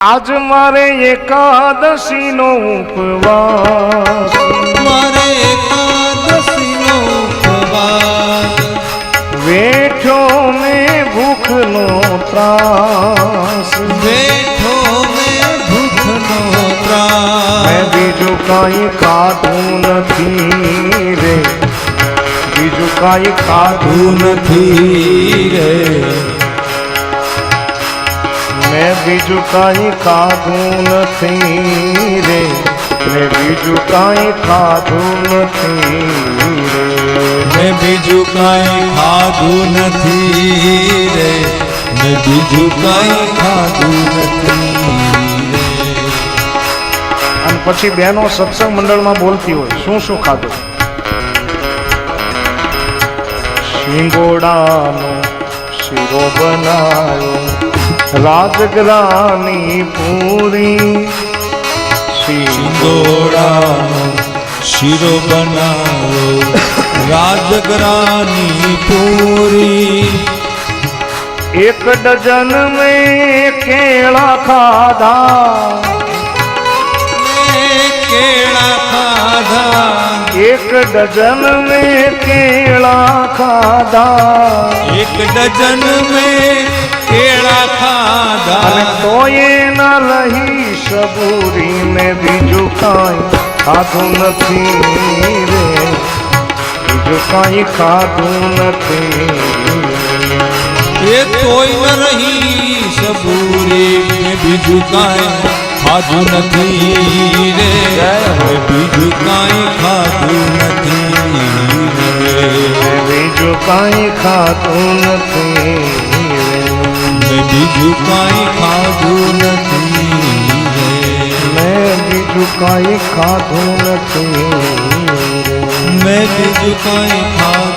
આજ મારે એકાદશી નો ઉપવાસ, મારે એકાદશી નો ઉપવાસ, વેઠો મેં ભૂખ નો ત્રાસ, બેઠો મેં ભૂખનો ત્રાસ, મેં બીજું કાંઈ ખાધું નથી રે, બીજું કાંઈ ખાધું નથી રે, મેં બીજું કાંઈ ખાધું નથી રે, મેં બીજું કાંઈ ખાધું નથી રે, મેં બીજું કાંઈ ખાધું નથી રે, મેં બીજું કાંઈ ખાધું નથી રે. અને પછી બહેનો સત્સંગ મંડળમાં બોલતી હોય શું શું ખાધું. શિંગોડાનો શીરો બનાયો, રાજગરાની પૂરી, શિંગોડાનો શીરો બનાવો, રાજગરાની પૂરી, એક ડઝન મેં કેળા ખાધા, કેળા ખાધા, એક ડઝન મેં કેળા ખાધા, એક ડઝન મેં કેળા ખાધા, અને તોય ન રહી સબૂરી, મેં બીજું કાંઈ ખાધું નથી રે, બીજું કાંઈ ખાધું નથી. એ તોય ન રહી સબૂરી, મેં બીજું કાંઈ ખાધું નથી રે, મેં બીજું કાંઈ ખાધું નથી રે, મેં બીજું કાંઈ ખાધું નથી રે, મેં બીજું કાંઈ ખાધું નથી રે, મેં બીજું કાંઈ ખાધું નથી રે. મેં બીજું કાંઈ ખાધું